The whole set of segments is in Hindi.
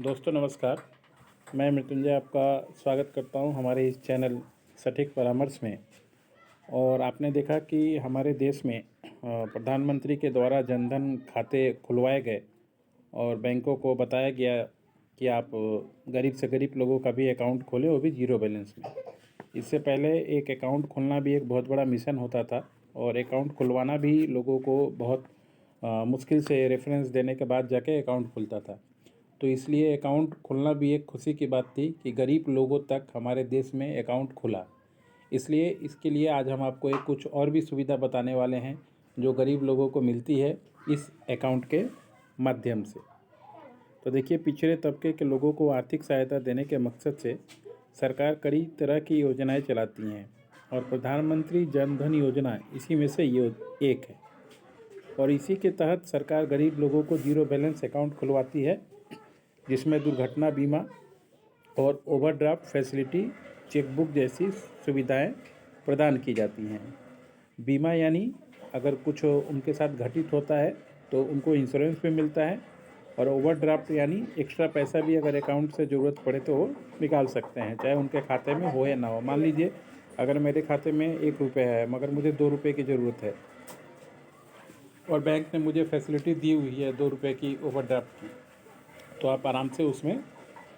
दोस्तों नमस्कार। मैं मृत्युंजय आपका स्वागत करता हूं हमारे इस चैनल सटीक परामर्श में। और आपने देखा कि हमारे देश में प्रधानमंत्री के द्वारा जनधन खाते खुलवाए गए और बैंकों को बताया गया कि आप गरीब से गरीब लोगों का भी अकाउंट खोलें, वो भी ज़ीरो बैलेंस में। इससे पहले एक अकाउंट खोलना भी एक बहुत बड़ा मिशन होता था और अकाउंट खुलवाना भी लोगों को बहुत मुश्किल से रेफरेंस देने के बाद जाके अकाउंट खुलता था। तो इसलिए अकाउंट खोलना भी एक खुशी की बात थी कि गरीब लोगों तक हमारे देश में अकाउंट खुला। इसलिए इसके लिए आज हम आपको एक कुछ और भी सुविधा बताने वाले हैं जो गरीब लोगों को मिलती है इस अकाउंट के माध्यम से। तो देखिए, पिछड़े तबके के लोगों को आर्थिक सहायता देने के मकसद से सरकार कई तरह की योजनाएं चलाती हैं और प्रधानमंत्री जन धन योजना इसी में से ये एक है। और इसी के तहत सरकार गरीब लोगों को ज़ीरो बैलेंस अकाउंट खुलवाती है, जिसमें दुर्घटना बीमा और ओवरड्राफ्ट फैसिलिटी, चेकबुक जैसी सुविधाएं प्रदान की जाती हैं। बीमा यानी अगर कुछ उनके साथ घटित होता है तो उनको इंश्योरेंस भी मिलता है, और ओवरड्राफ्ट यानी एक्स्ट्रा पैसा भी अगर अकाउंट से ज़रूरत पड़े तो वो निकाल सकते हैं, चाहे उनके खाते में हो या ना हो। मान लीजिए अगर मेरे खाते में 1 रुपये है मगर मुझे 2 रुपये की ज़रूरत है और बैंक ने मुझे फैसिलिटी दी हुई है 2 रुपये की ओवरड्राफ्ट की, तो आप आराम से उसमें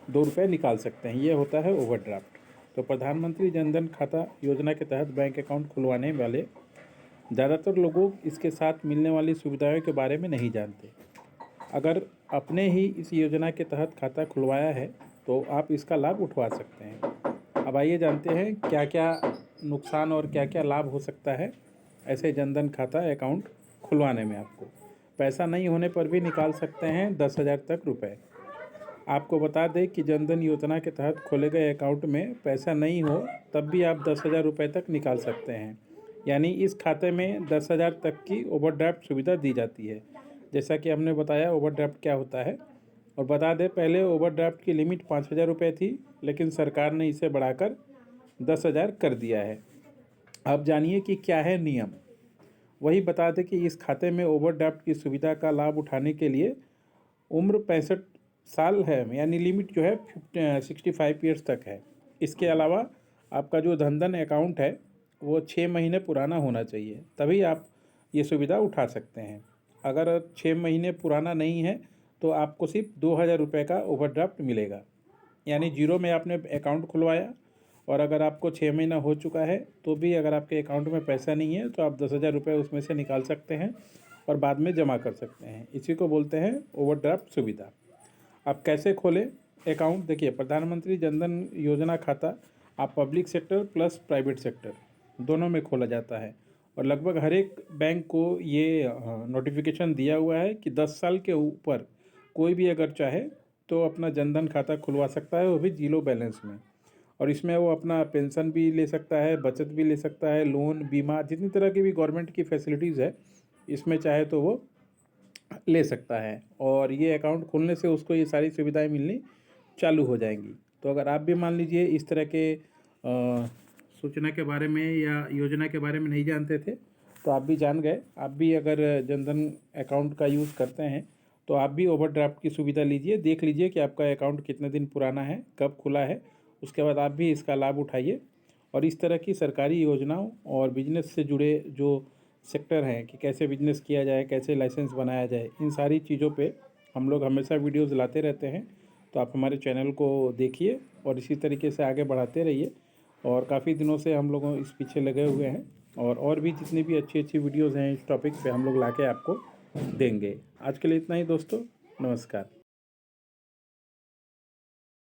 2 रुपये निकाल सकते हैं। ये होता है ओवरड्राफ्ट। तो प्रधानमंत्री जनधन खाता योजना के तहत बैंक अकाउंट खुलवाने वाले ज़्यादातर लोगों इसके साथ मिलने वाली सुविधाओं के बारे में नहीं जानते। अगर आपने ही इस योजना के तहत खाता खुलवाया है तो आप इसका लाभ उठवा सकते हैं। अब आइए जानते हैं क्या क्या नुकसान और क्या क्या लाभ हो सकता है ऐसे जनधन खाता अकाउंट खुलवाने में। आपको पैसा नहीं होने पर भी निकाल सकते हैं 10,000 तक रुपए। आपको बता दें कि जनधन योजना के तहत खोले गए अकाउंट में पैसा नहीं हो तब भी आप 10,000 रुपये तक निकाल सकते हैं। यानी इस खाते में 10,000 तक की ओवरड्राफ्ट सुविधा दी जाती है। जैसा कि हमने बताया ओवरड्राफ्ट क्या होता है। और बता दें, पहले ओवरड्राफ्ट की लिमिट 5,000 रुपये थी, लेकिन सरकार ने इसे बढ़ाकर 10,000 कर दिया है। अब जानिए कि क्या है नियम। वही बता दें कि इस खाते में ओवरड्राफ्ट की सुविधा का लाभ उठाने के लिए उम्र 65 साल है, यानी लिमिट जो है 65 ईयर्स तक है। इसके अलावा आपका जो जनधन अकाउंट है वो 6 महीने पुराना होना चाहिए, तभी आप ये सुविधा उठा सकते हैं। अगर 6 महीने पुराना नहीं है तो आपको सिर्फ 2,000 रुपये का ओवरड्राफ्ट मिलेगा। यानी जीरो में आपने अकाउंट खुलवाया और अगर आपको 6 महीना हो चुका है तो भी अगर आपके अकाउंट में पैसा नहीं है तो आप 10,000 रुपये उसमें से निकाल सकते हैं और बाद में जमा कर सकते हैं। इसी को बोलते हैं ओवरड्राफ्ट सुविधा। आप कैसे खोलें अकाउंट? देखिए, प्रधानमंत्री जनधन योजना खाता आप public sector plus private sector दोनों में खोला जाता है और लगभग हर एक बैंक को ये नोटिफिकेशन दिया हुआ है कि 10 साल के ऊपर कोई भी अगर चाहे तो अपना जनधन खाता खुलवा सकता है, वो भी जीरो बैलेंस में। और इसमें वो अपना पेंशन भी ले सकता है, बचत भी ले सकता है, लोन, बीमा, जितनी तरह की भी गवर्नमेंट की फैसिलिटीज़ है इसमें चाहे तो वो ले सकता है। और ये अकाउंट खोलने से उसको ये सारी सुविधाएं मिलनी चालू हो जाएंगी। तो अगर आप भी मान लीजिए इस तरह के सूचना के बारे में या योजना के बारे में नहीं जानते थे तो आप भी जान गए। आप भी अगर जनधन अकाउंट का यूज़ करते हैं तो आप भी ओवरड्राफ्ट की सुविधा लीजिए, देख लीजिए कि आपका अकाउंट कितने दिन पुराना है, कब खुला है, उसके बाद आप भी इसका लाभ उठाइए। और इस तरह की सरकारी योजनाओं और बिजनेस से जुड़े जो सेक्टर हैं कि कैसे बिजनेस किया जाए, कैसे लाइसेंस बनाया जाए, इन सारी चीज़ों पे हम लोग हमेशा वीडियोस लाते रहते हैं। तो आप हमारे चैनल को देखिए और इसी तरीके से आगे बढ़ाते रहिए। और काफ़ी दिनों से हम लोगों इस पीछे लगे हुए हैं और भी जितनी भी अच्छी अच्छी वीडियोज़ हैं इस टॉपिक पे हम लोग ला के आपको देंगे। आज के लिए इतना ही दोस्तों, नमस्कार।